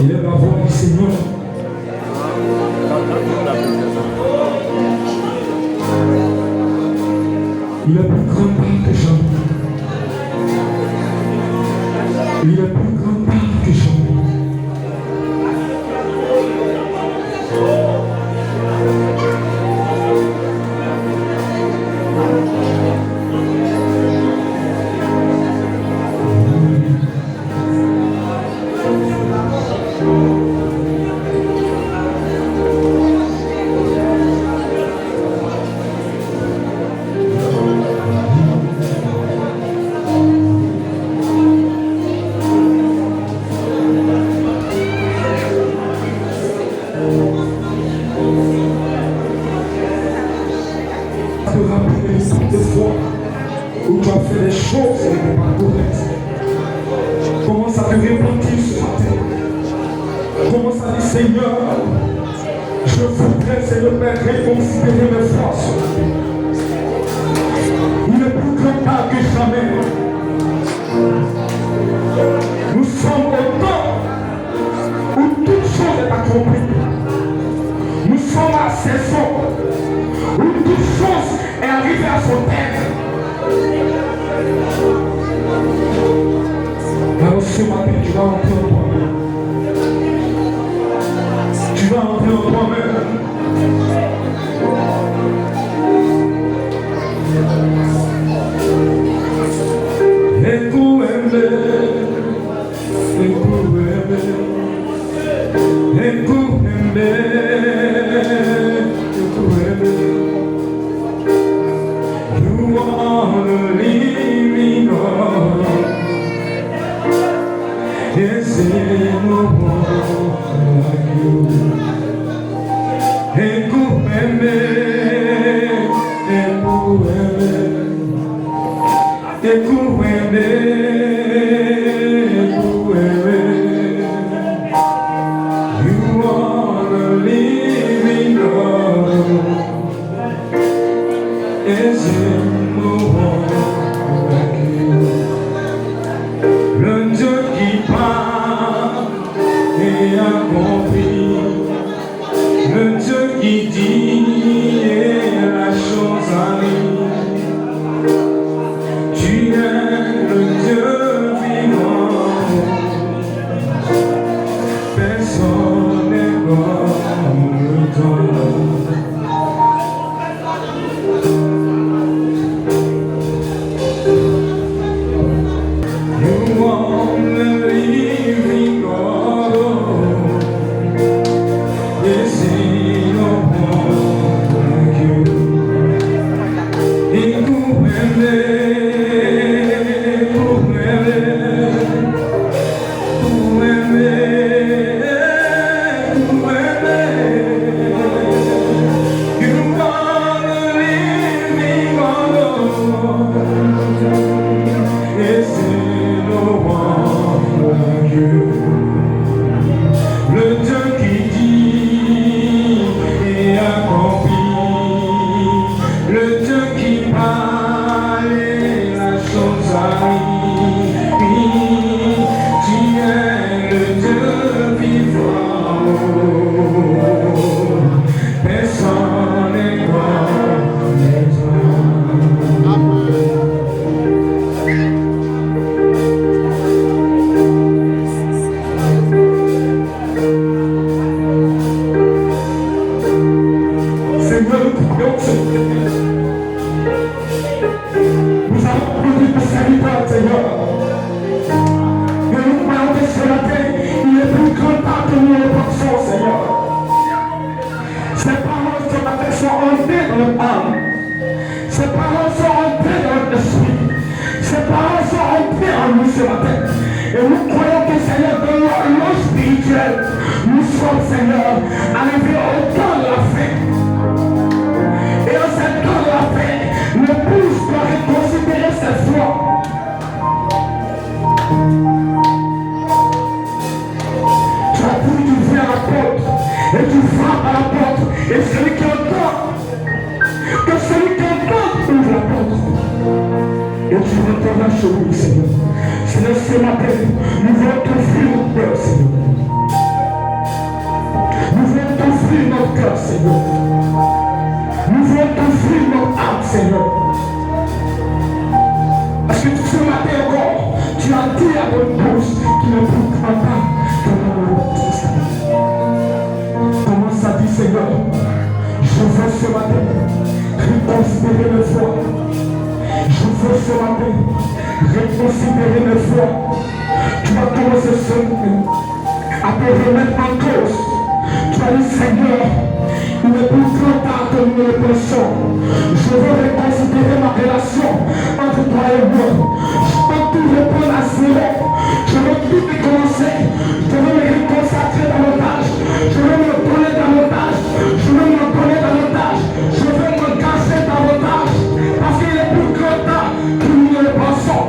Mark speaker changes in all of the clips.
Speaker 1: Il est la voix du Seigneur. Il est plus grand que jamais. Il est plus grand que jamais. Où tu as fait des choses et des pas correctes. Commence à te repentir ce matin. Commence à dire Seigneur, je voudrais, Seigneur Père, réconsidérer mes forces. Il est plus grand que jamais. Nous sommes au temps où toute chose est accomplie. Nous sommes à la saison où toute chose est arrivée à son terme. Alors ce matin, tu vas entrer en toi-même. Tu vas entrer en toi-même. You are the living God. Yes, no one like you. You are the living God. Yes, no one like you. Le Dieu qui parle et accomplit, le Dieu qui dit et la chose arrive. Tu es le Dieu vivant, personne n'est comme toi. Seigneur, ce matin, nous voulons t'offrir notre cœur, Seigneur. matin encore, tu as dit à ton bouche qu'il ne pourra pas dans le baptiste. Commence à dire, Seigneur, je veux ce matin reconsidérer mes foi. Je veux ce matin reconsidérer mes foi. Tu vas commencer ce matin à te remettre en cause. Tu as dit, Seigneur, il est plus trop tard que nous ne le pensons. Je veux reconsidérer ma relation entre toi et moi. Je veux tout reprendre à zéro. Je veux tout recommencer. Je veux me reconsacrer davantage. Je veux me donner davantage. Je veux me donner davantage. Je veux me casser davantage. Parce qu'il est plus grand temps que nous ne le pensons.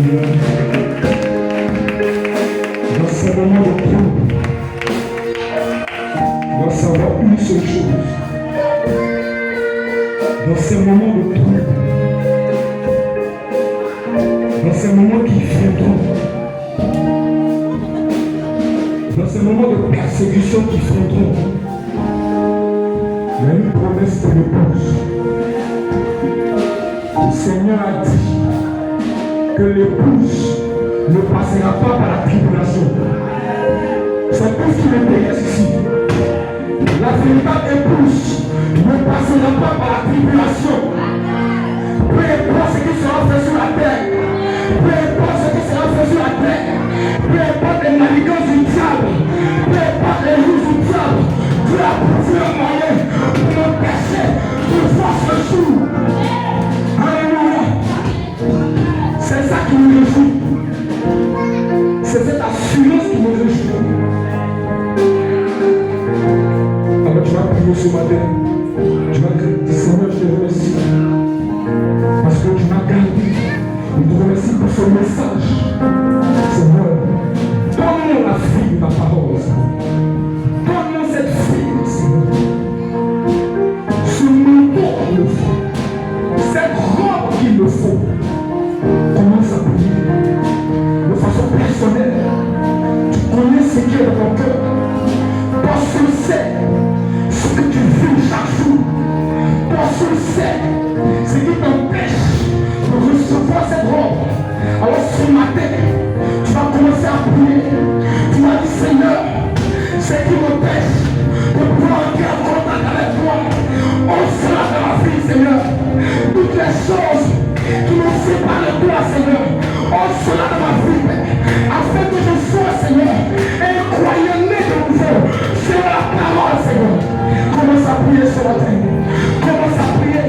Speaker 1: Seigneur. Dans ce moment de trouble, doit savoir une seule chose. Dans ces moments de trouble, dans ces moments qui viendront, dans ces moments de persécution qui viendront, il y a une promesse de l'épouse. Le Seigneur a dit que l'épouse ne passera pas par la tribulation. C'est tout ce qui m'intéresse ici. La véritable épouse ne passera pas par la tribulation. Peu importe ce qui sera fait sur la terre, peu importe ce qui sera fait sur la terre, peu importe les manigances du diable, peu importe les ruses du diable, Dieu a trouvé un moyen pour m'empêcher de voir ce jour. Alléluia. C'est ça qui me réjouit. C'est cette assurance qui me réjouit. Alors tu vas prier ce matin. Tu vas dire, Seigneur, je te remercie. Parce que tu m'as gardé. Je te remercie pour ce message. Seigneur, donne-moi la vie de ta parole. Donne-moi cette vie, Seigneur. Ce manteau qu'il me faut. Cette robe qu'il me faut. Commence à prier. De façon personnelle. Tu connais ce qui est dans ton cœur. Parce que tu sais ce que tu vis chaque jour. Parce que tu sais ce qui t'empêche de recevoir cette robe. Alors ce matin, tu vas commencer à prier. Tu vas dire, Seigneur, ce qui m'empêche de pouvoir entrer en contact avec toi, on sera dans ma vie, Seigneur. Toutes les choses qui nous séparent de toi, Seigneur, on sera dans ma vie, afin que je sois, Seigneur, un croyant né de nouveau sur la parole, Seigneur. Commence à prier ce matin. Commence à prier.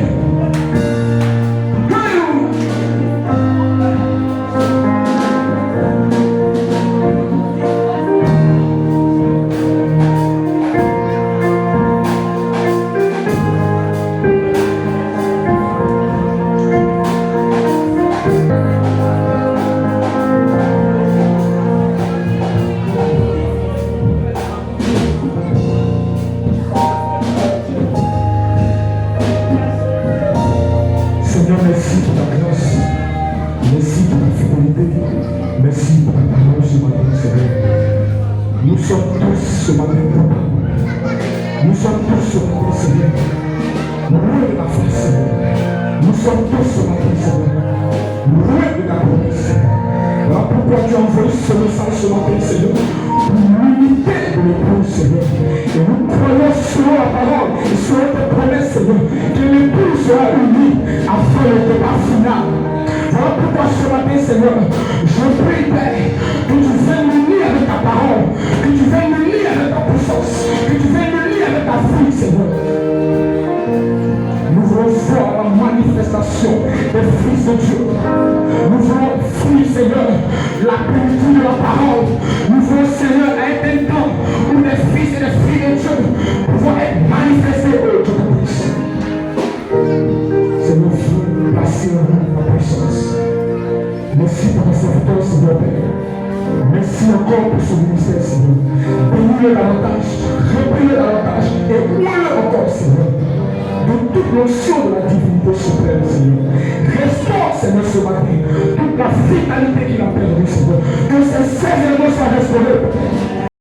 Speaker 1: Que ces éléments soient restaurés.